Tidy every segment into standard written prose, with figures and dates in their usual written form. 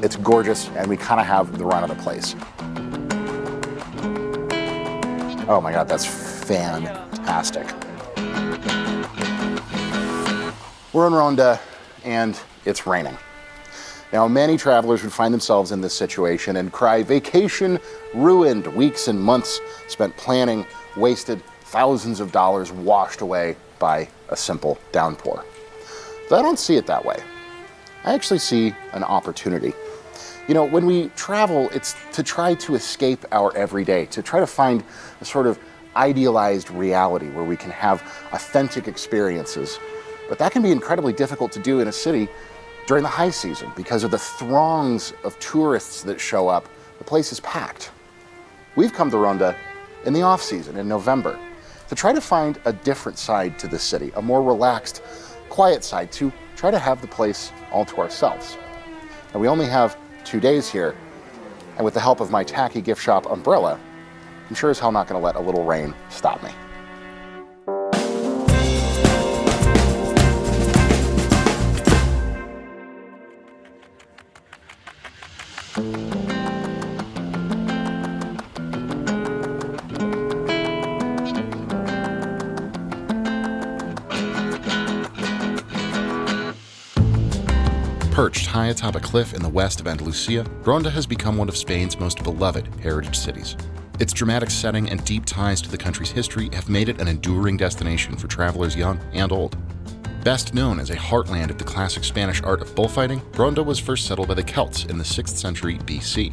It's gorgeous, and we kind of have the run of the place. Oh my God, that's fantastic. We're in Ronda, and it's raining. Now, many travelers would find themselves in this situation and cry, vacation ruined. Weeks and months spent planning, wasted, thousands of dollars washed away by a simple downpour. But I don't see it that way. I actually see an opportunity. You know, when we travel, it's to try to escape our everyday, to try to find a sort of idealized reality where we can have authentic experiences. But that can be incredibly difficult to do in a city during the high season because of the throngs of tourists that show up. The place is packed. We've come to Ronda in the off season in November to try to find a different side to the city, a more relaxed, quiet side, to try to have the place all to ourselves. And we only have 2 days here, and with the help of my tacky gift shop umbrella, I'm sure as hell not going to let a little rain stop me. Perched high atop a cliff in the west of Andalusia, Ronda has become one of Spain's most beloved heritage cities. Its dramatic setting and deep ties to the country's history have made it an enduring destination for travelers young and old. Best known as a heartland of the classic Spanish art of bullfighting, Ronda was first settled by the Celts in the 6th century BC.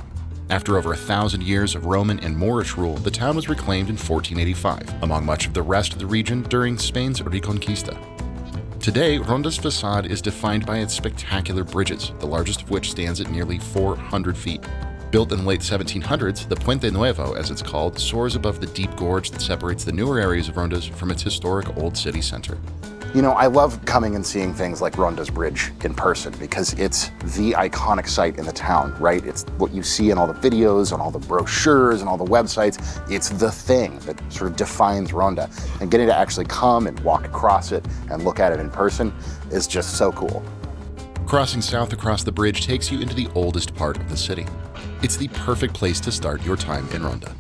After over 1,000 years of Roman and Moorish rule, the town was reclaimed in 1485, among much of the rest of the region during Spain's Reconquista. Today, Ronda's facade is defined by its spectacular bridges, the largest of which stands at nearly 400 feet. Built in the late 1700s, the Puente Nuevo, as it's called, soars above the deep gorge that separates the newer areas of Ronda from its historic old city center. You know, I love coming and seeing things like Ronda's Bridge in person because it's the iconic site in the town, right? It's what you see in all the videos, on all the brochures, and all the websites. It's the thing that sort of defines Ronda. And getting to actually come and walk across it and look at it in person is just so cool. Crossing south across the bridge takes you into the oldest part of the city. It's the perfect place to start your time in Ronda.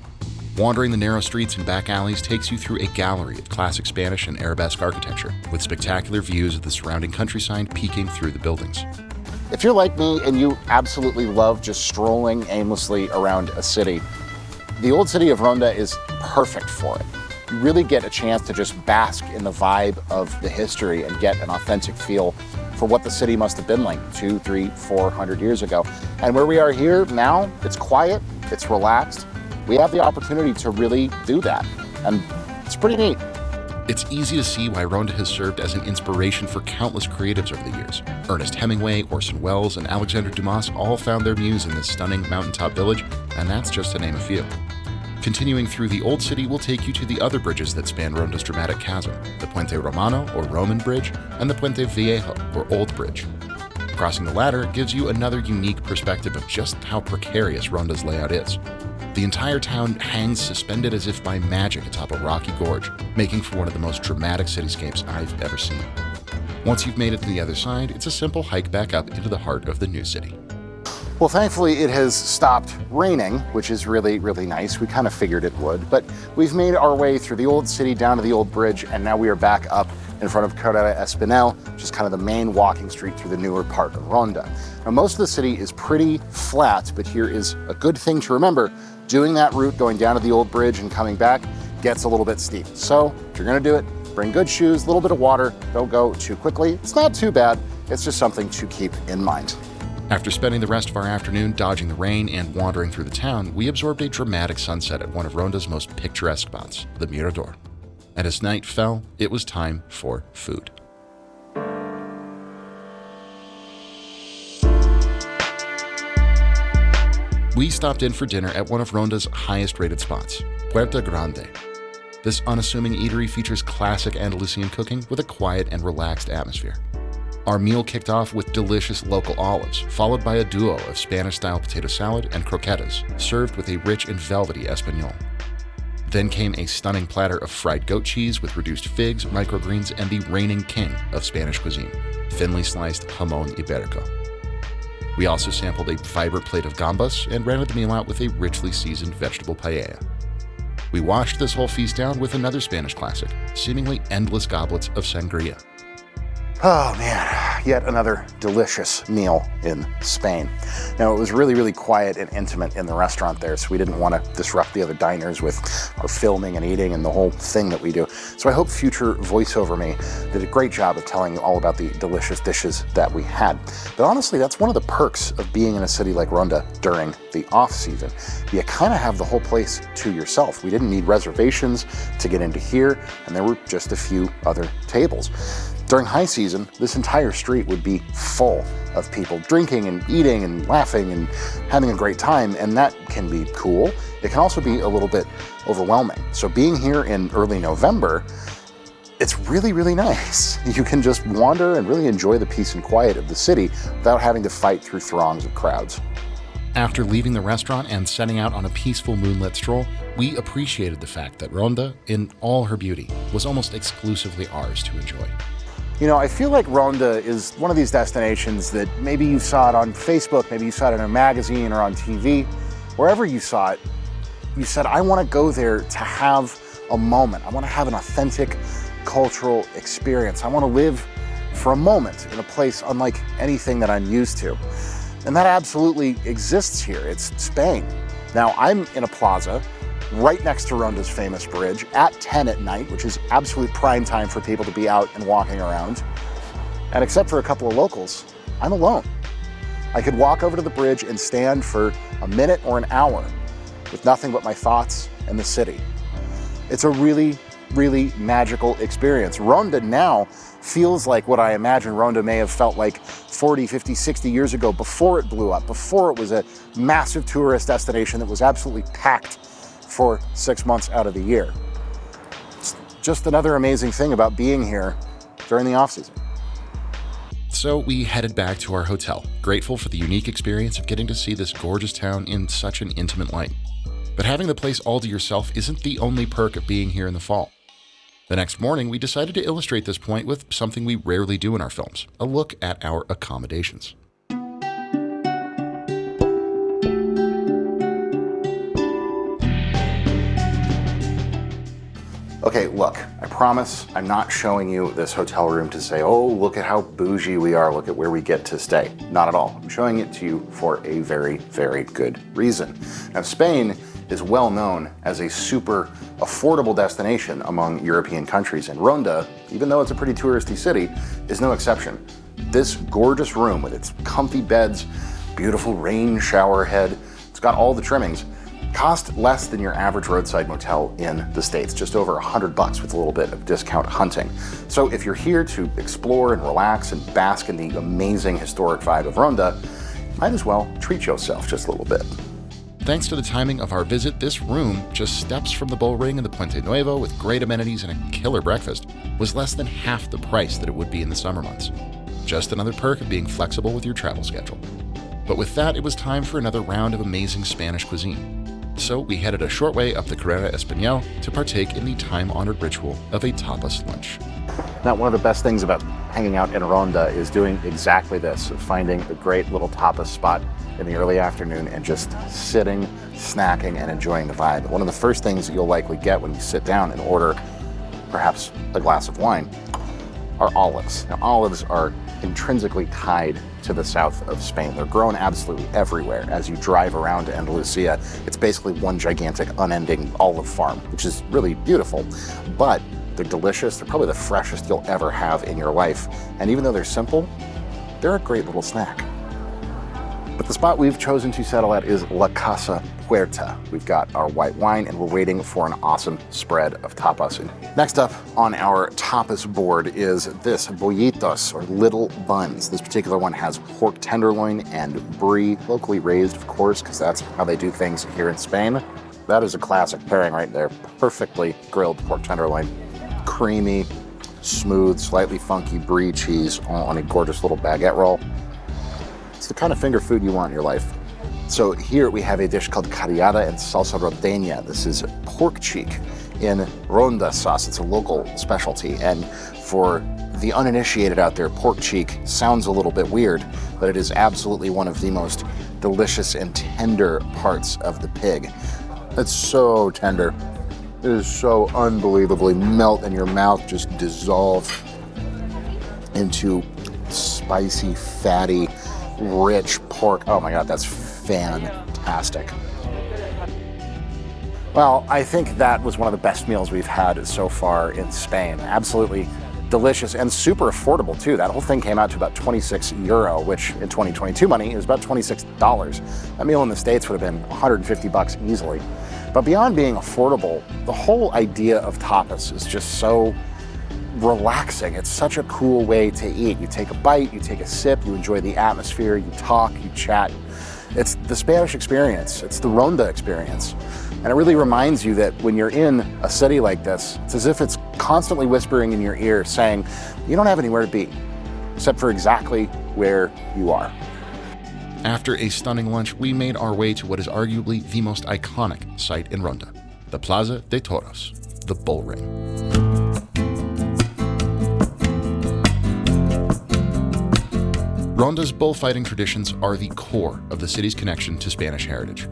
Wandering the narrow streets and back alleys takes you through a gallery of classic Spanish and Arabesque architecture, with spectacular views of the surrounding countryside peeking through the buildings. If you're like me and you absolutely love just strolling aimlessly around a city, the old city of Ronda is perfect for it. You really get a chance to just bask in the vibe of the history and get an authentic feel for what the city must have been like 200, 300, 400 years ago. And where we are here now, it's quiet, it's relaxed. We have the opportunity to really do that, and it's pretty neat. It's easy to see why Ronda has served as an inspiration for countless creatives over the years. Ernest Hemingway, Orson Welles, and Alexander Dumas all found their muse in this stunning mountaintop village, and that's just to name a few. Continuing through the Old City will take you to the other bridges that span Ronda's dramatic chasm, the Puente Romano, or Roman Bridge, and the Puente Viejo, or Old Bridge. Crossing the latter gives you another unique perspective of just how precarious Ronda's layout is. The entire town hangs suspended as if by magic atop a rocky gorge, making for one of the most dramatic cityscapes I've ever seen. Once you've made it to the other side, it's a simple hike back up into the heart of the new city. Well, thankfully it has stopped raining, which is really, really nice. We kind of figured it would, but we've made our way through the old city down to the old bridge, and now we are back up in front of Carrera Espinel, which is kind of the main walking street through the newer part of Ronda. Now, most of the city is pretty flat, but here is a good thing to remember. Doing that route, going down to the old bridge and coming back, gets a little bit steep. So if you're gonna do it, bring good shoes, a little bit of water, don't go too quickly. It's not too bad, it's just something to keep in mind. After spending the rest of our afternoon dodging the rain and wandering through the town, we absorbed a dramatic sunset at one of Ronda's most picturesque spots, the Mirador. And as night fell, it was time for food. We stopped in for dinner at one of Ronda's highest-rated spots, Puerta Grande. This unassuming eatery features classic Andalusian cooking with a quiet and relaxed atmosphere. Our meal kicked off with delicious local olives, followed by a duo of Spanish-style potato salad and croquetas, served with a rich and velvety español. Then came a stunning platter of fried goat cheese with reduced figs, microgreens, and the reigning king of Spanish cuisine, thinly sliced jamón ibérico. We also sampled a vibrant plate of gambas and rounded the meal out with a richly seasoned vegetable paella. We washed this whole feast down with another Spanish classic, seemingly endless goblets of sangria. Oh man, yet another delicious meal in Spain. Now, it was really, really quiet and intimate in the restaurant there, so we didn't want to disrupt the other diners with our filming and eating and the whole thing that we do. So I hope future voiceover me did a great job of telling you all about the delicious dishes that we had. But honestly, that's one of the perks of being in a city like Ronda during the off-season. You kind of have the whole place to yourself. We didn't need reservations to get into here, and there were just a few other tables. During high season, this entire street would be full of people drinking and eating and laughing and having a great time, and that can be cool. It can also be a little bit overwhelming. So being here in early November, it's really, really nice. You can just wander and really enjoy the peace and quiet of the city without having to fight through throngs of crowds. After leaving the restaurant and setting out on a peaceful moonlit stroll, we appreciated the fact that Ronda, in all her beauty, was almost exclusively ours to enjoy. You know, I feel like Ronda is one of these destinations that maybe you saw it on Facebook, maybe you saw it in a magazine or on TV. Wherever you saw it, you said, I want to go there to have a moment. I want to have an authentic cultural experience. I want to live for a moment in a place unlike anything that I'm used to. And that absolutely exists here. It's Spain. Now, I'm in a plaza right next to Ronda's famous bridge at 10 at night, which is absolute prime time for people to be out and walking around. And except for a couple of locals, I'm alone. I could walk over to the bridge and stand for a minute or an hour with nothing but my thoughts and the city. It's a really, really magical experience. Ronda now feels like what I imagine Ronda may have felt like 40, 50, 60 years ago before it blew up, before it was a massive tourist destination that was absolutely packed for 6 months out of the year. It's just another amazing thing about being here during the off-season. So we headed back to our hotel, grateful for the unique experience of getting to see this gorgeous town in such an intimate light. But having the place all to yourself isn't the only perk of being here in the fall. The next morning, we decided to illustrate this point with something we rarely do in our films, a look at our accommodations. Okay, look, I promise I'm not showing you this hotel room to say, oh, look at how bougie we are, look at where we get to stay. Not at all. I'm showing it to you for a very, very good reason. Now, Spain is well known as a super affordable destination among European countries, and Ronda, even though it's a pretty touristy city, is no exception. This gorgeous room with its comfy beds, beautiful rain shower head, it's got all the trimmings, cost less than your average roadside motel in the States, just over $100 with a little bit of discount hunting. So if you're here to explore and relax and bask in the amazing historic vibe of Ronda, might as well treat yourself just a little bit. Thanks to the timing of our visit, this room, just steps from the Bull Ring in the Puente Nuevo with great amenities and a killer breakfast, was less than half the price that it would be in the summer months. Just another perk of being flexible with your travel schedule. But with that, it was time for another round of amazing Spanish cuisine. So we headed a short way up the Carrera Español to partake in the time-honored ritual of a tapas lunch. Now, one of the best things about hanging out in Ronda is doing exactly this, finding a great little tapas spot in the early afternoon and just sitting, snacking, and enjoying the vibe. One of the first things you'll likely get when you sit down and order perhaps a glass of wine are olives. Now, olives are intrinsically tied to the south of Spain. They're grown absolutely everywhere. As you drive around to Andalusia, it's basically one gigantic, unending olive farm, which is really beautiful. But they're delicious. They're probably the freshest you'll ever have in your life. And even though they're simple, they're a great little snack. But the spot we've chosen to settle at is La Casa Puerta. We've got our white wine and we're waiting for an awesome spread of tapas. And next up on our tapas board is this bollitos, or little buns. This particular one has pork tenderloin and brie, locally raised, of course, because that's how they do things here in Spain. That is a classic pairing right there. Perfectly grilled pork tenderloin, creamy, smooth, slightly funky brie cheese on a gorgeous little baguette roll. It's the kind of finger food you want in your life. So here we have a dish called carrera and salsa rodeña. This is pork cheek in Ronda sauce. It's a local specialty. And for the uninitiated out there, pork cheek sounds a little bit weird, but it is absolutely one of the most delicious and tender parts of the pig. It's so tender. It is so unbelievably melt in your mouth, just dissolve into spicy, fatty, rich pork. Oh my God, that's fantastic. Well, I think that was one of the best meals we've had so far in Spain. Absolutely delicious and super affordable too. That whole thing came out to about 26 euro, which in 2022 money is about $26. That meal in the States would have been 150 bucks easily. But beyond being affordable, the whole idea of tapas is just so relaxing. It's such a cool way to eat. You take a bite, you take a sip, you enjoy the atmosphere, you talk, you chat. It's the Spanish experience. It's the Ronda experience. And it really reminds you that when you're in a city like this, it's as if it's constantly whispering in your ear saying, you don't have anywhere to be, except for exactly where you are. After a stunning lunch, we made our way to what is arguably the most iconic site in Ronda, the Plaza de Toros, the bull ring. Ronda's bullfighting traditions are the core of the city's connection to Spanish heritage.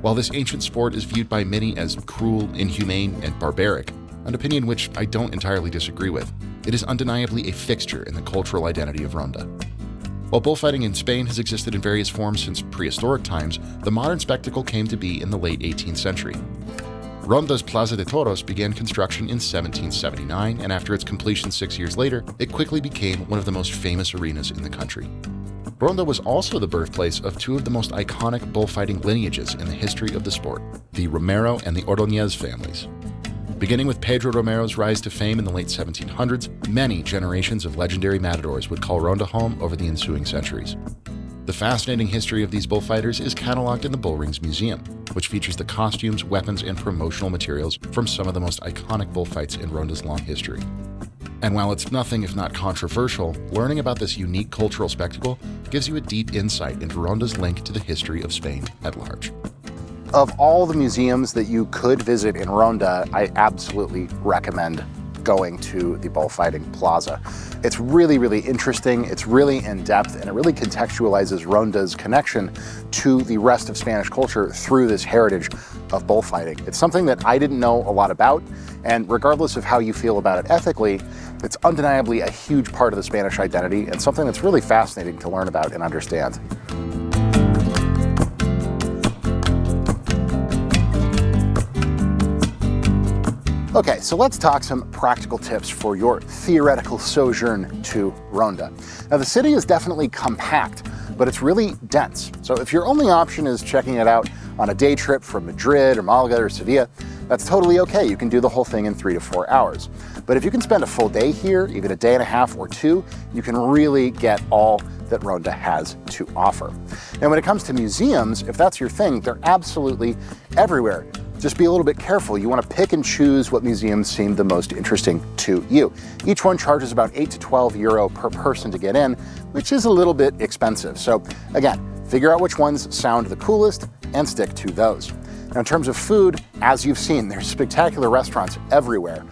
While this ancient sport is viewed by many as cruel, inhumane, and barbaric, an opinion which I don't entirely disagree with, it is undeniably a fixture in the cultural identity of Ronda. While bullfighting in Spain has existed in various forms since prehistoric times, the modern spectacle came to be in the late 18th century. Ronda's Plaza de Toros began construction in 1779, and after its completion 6 years later, it quickly became one of the most famous arenas in the country. Ronda was also the birthplace of two of the most iconic bullfighting lineages in the history of the sport, the Romero and the Ordóñez families. Beginning with Pedro Romero's rise to fame in the late 1700s, many generations of legendary matadors would call Ronda home over the ensuing centuries. The fascinating history of these bullfighters is cataloged in the Bullrings Museum, which features the costumes, weapons, and promotional materials from some of the most iconic bullfights in Ronda's long history. And while it's nothing if not controversial, learning about this unique cultural spectacle gives you a deep insight into Ronda's link to the history of Spain at large. Of all the museums that you could visit in Ronda, I absolutely recommend going to the Bullfighting Plaza. It's really, really interesting, it's really in-depth, and it really contextualizes Ronda's connection to the rest of Spanish culture through this heritage of bullfighting. It's something that I didn't know a lot about, and regardless of how you feel about it ethically, it's undeniably a huge part of the Spanish identity and something that's really fascinating to learn about and understand. Okay, so let's talk some practical tips for your theoretical sojourn to Ronda. Now, the city is definitely compact, but it's really dense. So if your only option is checking it out on a day trip from Madrid or Malaga or Sevilla, that's totally okay. You can do the whole thing in 3 to 4 hours. But if you can spend a full day here, even a day and a half or two, you can really get all that Ronda has to offer. Now, when it comes to museums, if that's your thing, they're absolutely everywhere. Just be a little bit careful. You want to pick and choose what museums seem the most interesting to you. Each one charges about 8 to 12 euro per person to get in, which is a little bit expensive. So again, figure out which ones sound the coolest and stick to those. Now, in terms of food, as you've seen, there's spectacular restaurants everywhere,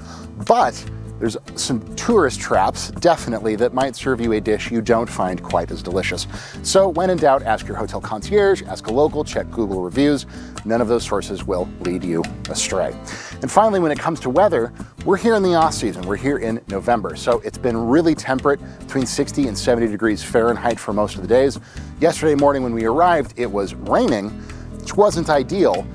but there's some tourist traps, definitely, that might serve you a dish you don't find quite as delicious. So when in doubt, ask your hotel concierge, ask a local, check Google reviews. None of those sources will lead you astray. And finally, when it comes to weather, we're here in the off season. We're here in November. So it's been really temperate, between 60 and 70 degrees Fahrenheit for most of the days. Yesterday morning when we arrived, it was raining, which wasn't ideal,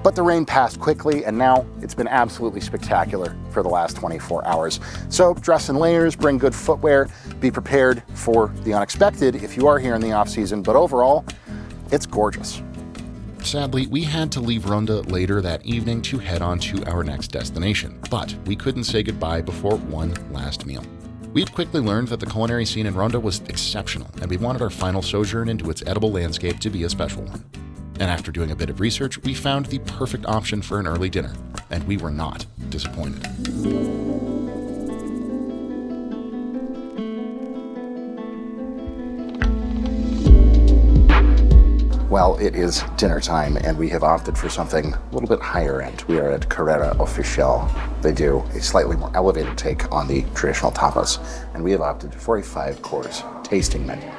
but the rain passed quickly, and now it's been absolutely spectacular for the last 24 hours. So dress in layers, bring good footwear, be prepared for the unexpected if you are here in the off season, but overall, it's gorgeous. Sadly, we had to leave Ronda later that evening to head on to our next destination, but we couldn't say goodbye before one last meal. We'd quickly learned that the culinary scene in Ronda was exceptional, and we wanted our final sojourn into its edible landscape to be a special one. And after doing a bit of research, we found the perfect option for an early dinner, and we were not disappointed. Well, it is dinner time, and we have opted for something a little bit higher end. We are at Carrera Oficial. They do a slightly more elevated take on the traditional tapas, and we have opted for a 5-course tasting menu.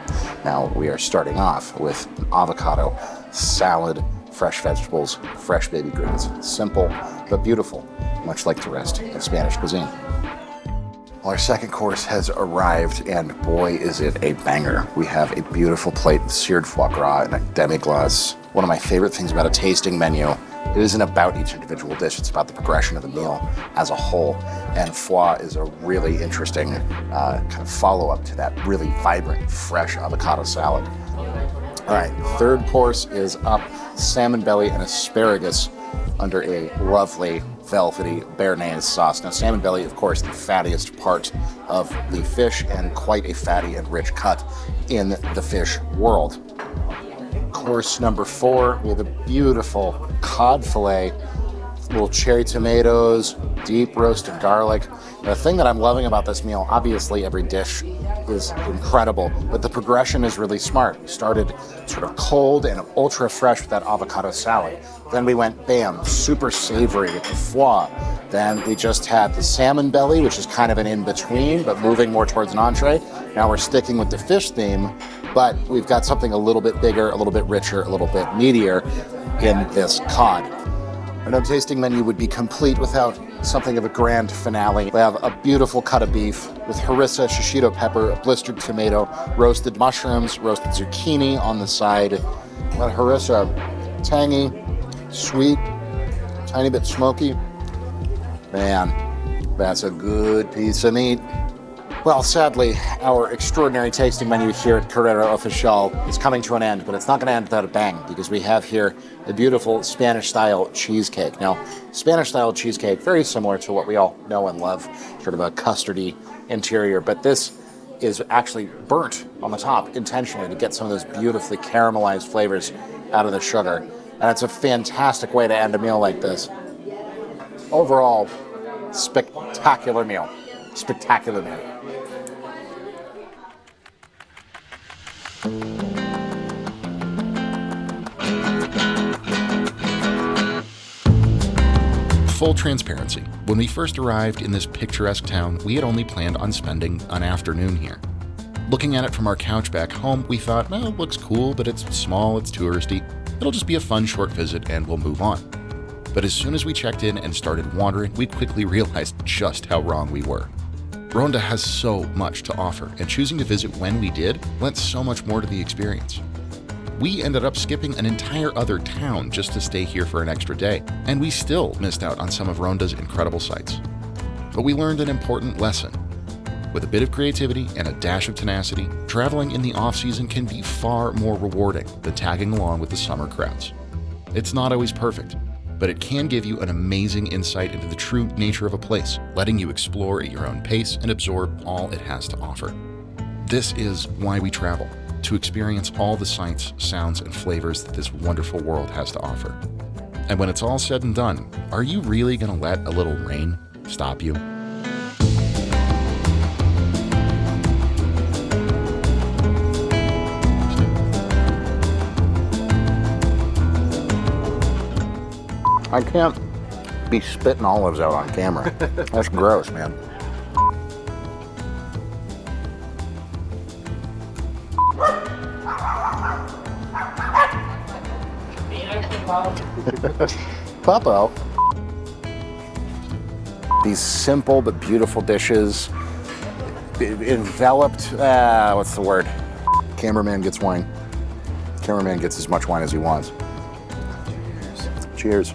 Now, we are starting off with an avocado, salad, fresh vegetables, fresh baby greens. Simple, but beautiful, much like the rest of Spanish cuisine. Well, our second course has arrived, and boy, is it a banger. We have a beautiful plate of seared foie gras and a demi-glace. One of my favorite things about a tasting menu, it isn't about each individual dish, it's about the progression of the meal as a whole. And foie is a really interesting kind of follow-up to that really vibrant, fresh avocado salad. All right, third course is up, salmon belly and asparagus under a lovely velvety béarnaise sauce. Now, salmon belly, of course, the fattiest part of the fish and quite a fatty and rich cut in the fish world. Course number 4, we have a beautiful cod fillet, little cherry tomatoes, deep roasted garlic. The thing that I'm loving about this meal, obviously every dish is incredible, but the progression is really smart. We started sort of cold and ultra fresh with that avocado salad. Then we went, bam, super savory with the foie. Then we just had the salmon belly, which is kind of an in-between, but moving more towards an entree. Now we're sticking with the fish theme, but we've got something a little bit bigger, a little bit richer, a little bit meatier in this cod. Our tasting menu would be complete without something of a grand finale. We have a beautiful cut of beef with harissa, shishito pepper, a blistered tomato, roasted mushrooms, roasted zucchini on the side. That harissa, tangy, sweet, tiny bit smoky. Man, that's a good piece of meat. Well, sadly, our extraordinary tasting menu here at Carrera Oficial is coming to an end, but it's not going to end without a bang, because we have here a beautiful Spanish-style cheesecake. Now, Spanish-style cheesecake, very similar to what we all know and love, sort of a custardy interior, but this is actually burnt on the top intentionally to get some of those beautifully caramelized flavors out of the sugar. And it's a fantastic way to end a meal like this. Overall, spectacular meal. Spectacular meal. Full transparency, when we first arrived in this picturesque town, we had only planned on spending an afternoon here. Looking at it from our couch back home, we thought, well, it looks cool, but it's small, it's touristy. It'll just be a fun short visit and we'll move on. But as soon as we checked in and started wandering, we quickly realized just how wrong we were. Ronda has so much to offer, and choosing to visit when we did lent so much more to the experience. We ended up skipping an entire other town just to stay here for an extra day, and we still missed out on some of Ronda's incredible sights. But we learned an important lesson. With a bit of creativity and a dash of tenacity, traveling in the off-season can be far more rewarding than tagging along with the summer crowds. It's not always perfect, but it can give you an amazing insight into the true nature of a place, letting you explore at your own pace and absorb all it has to offer. This is why we travel, to experience all the sights, sounds, and flavors that this wonderful world has to offer. And when it's all said and done, are you really going to let a little rain stop you? I can't be spitting olives out on camera. That's gross, man. Papa. These simple but beautiful dishes, enveloped, what's the word? Cameraman gets wine. Cameraman gets as much wine as he wants. Cheers. Cheers.